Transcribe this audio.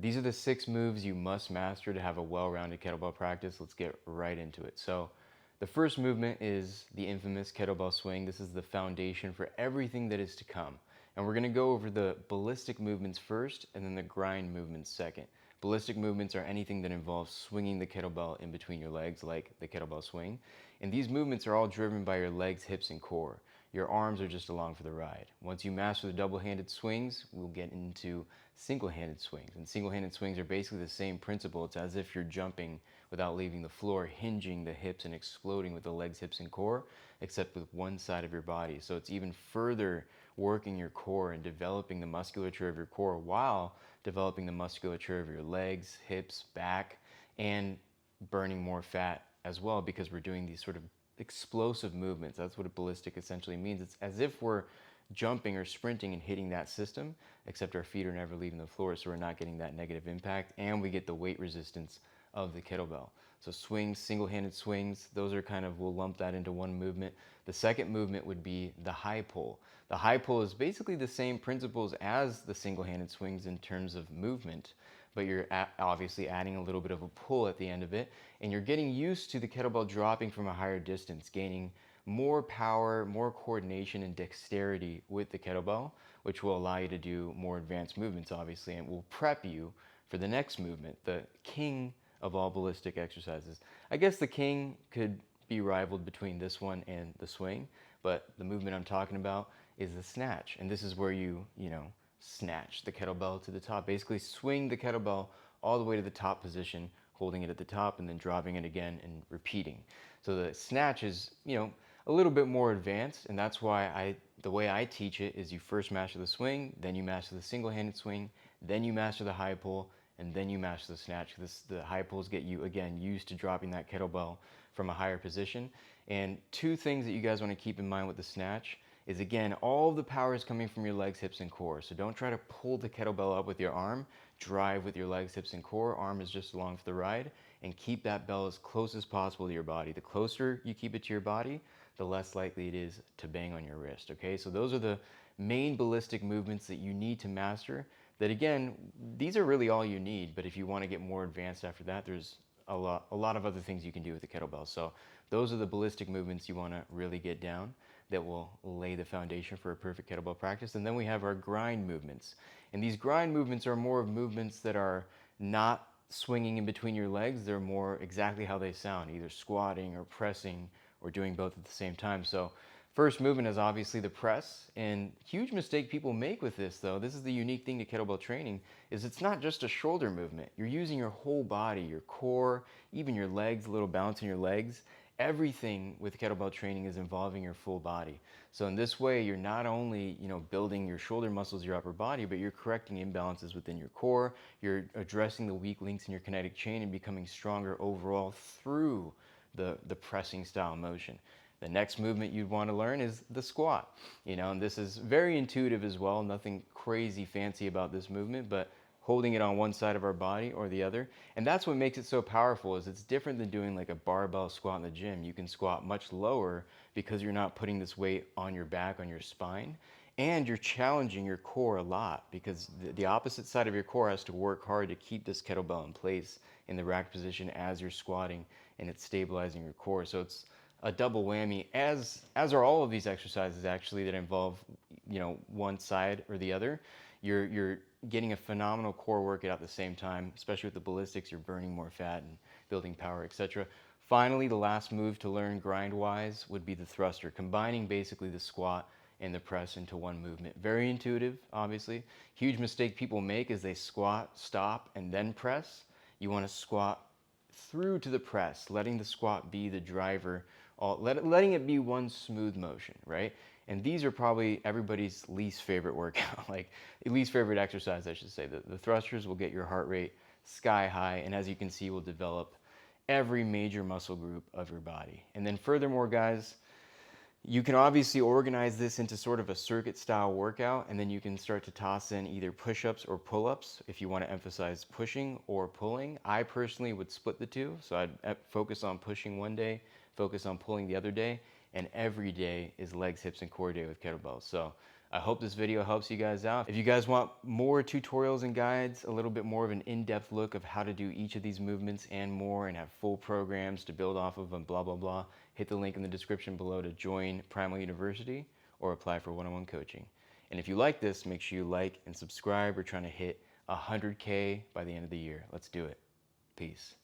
These are the 6 moves you must master to have a well-rounded kettlebell practice. Let's get right into it. So the first movement is the infamous kettlebell swing. This is the foundation for everything that is to come. And we're gonna go over the ballistic movements first and then the grind movements second. Ballistic movements are anything that involves swinging the kettlebell in between your legs, like the kettlebell swing. And these movements are all driven by your legs, hips, and core. Your arms are just along for the ride. Once you master the double-handed swings, we'll get into single-handed swings. And single-handed swings are basically the same principle. It's as if you're jumping without leaving the floor, hinging the hips and exploding with the legs, hips, and core, except with one side of your body. So it's even further working your core and developing the musculature of your core while developing the musculature of your legs, hips, back, and burning more fat as well, because we're doing these sort of explosive movements. That's what a ballistic essentially means. It's as if we're jumping or sprinting and hitting that system, except our feet are never leaving the floor, so we're not getting that negative impact, and we get the weight resistance of the kettlebell. So swings, single-handed swings, those are kind of, we'll lump that into one movement. The second movement would be the high pull. The high pull is basically the same principles as the single-handed swings in terms of movement, but you're obviously adding a little bit of a pull at the end of it, and you're getting used to the kettlebell dropping from a higher distance, gaining more power, more coordination and dexterity with the kettlebell, which will allow you to do more advanced movements, obviously, and will prep you for the next movement, the king of all ballistic exercises. I guess the king could be rivaled between this one and the swing, but the movement I'm talking about is the snatch. And this is where you snatch the kettlebell to the top. Basically swing the kettlebell all the way to the top position, holding it at the top and then dropping it again and repeating. So the snatch is, a little bit more advanced, and that's why the way I teach it is you first master the swing, then you master the single-handed swing, then you master the high pull, and then you master the snatch. The high pulls get you, again, used to dropping that kettlebell from a higher position. And 2 things that you guys want to keep in mind with the snatch is, again, all of the power is coming from your legs, hips, and core. So don't try to pull the kettlebell up with your arm. Drive with your legs, hips, and core. Arm is just along for the ride. And keep that bell as close as possible to your body. The closer you keep it to your body, the less likely it is to bang on your wrist, okay? So those are the main ballistic movements that you need to master. That, again, these are really all you need, but if you want to get more advanced after that, there's a lot of other things you can do with the kettlebell. So those are the ballistic movements you want to really get down that will lay the foundation for a perfect kettlebell practice. And then we have our grind movements. And these grind movements are more of movements that are not swinging in between your legs. They're more exactly how they sound, either squatting or pressing or doing both at the same time. So first movement is obviously the press, and huge mistake people make with this, though, this is the unique thing to kettlebell training, is it's not just a shoulder movement. You're using your whole body, your core, even your legs, a little bounce in your legs. Everything with kettlebell training is involving your full body. So in this way, you're not only, building your shoulder muscles, your upper body, but you're correcting imbalances within your core. You're addressing the weak links in your kinetic chain and becoming stronger overall through the pressing style motion. The next movement you'd want to learn is the squat. And this is very intuitive as well, nothing crazy fancy about this movement, but holding it on one side of our body or the other. And that's what makes it so powerful, is it's different than doing like a barbell squat in the gym. You can squat much lower because you're not putting this weight on your back, on your spine. And you're challenging your core a lot, because the opposite side of your core has to work hard to keep this kettlebell in place in the rack position as you're squatting, and it's stabilizing your core. So it's a double whammy, as are all of these exercises actually that involve one side or the other. You're getting a phenomenal core workout at the same time, especially with the ballistics. You're burning more fat and building power, etc. Finally, the last move to learn grind wise would be the thruster, combining basically the squat and the press into one movement. Very intuitive, obviously. Huge mistake people make is they squat, stop, and then press. You want to squat through to the press, letting the squat be the driver, letting it be one smooth motion, right? And these are probably everybody's least favorite workout, like least favorite exercise, I should say. The thrusters will get your heart rate sky high, and as you can see, will develop every major muscle group of your body. And then furthermore, guys, you can obviously organize this into sort of a circuit style workout, and then you can start to toss in either push-ups or pull-ups if you want to emphasize pushing or pulling. I personally would split the two, so I'd focus on pushing one day, focus on pulling the other day, and every day is legs, hips, and core day with kettlebells. So I hope this video helps you guys out. If you guys want more tutorials and guides, a little bit more of an in-depth look of how to do each of these movements and more, and have full programs to build off of and blah, blah, blah, hit the link in the description below to join Primal University or apply for one-on-one coaching. And if you like this, make sure you like and subscribe. We're trying to hit 100K by the end of the year. Let's do it. Peace.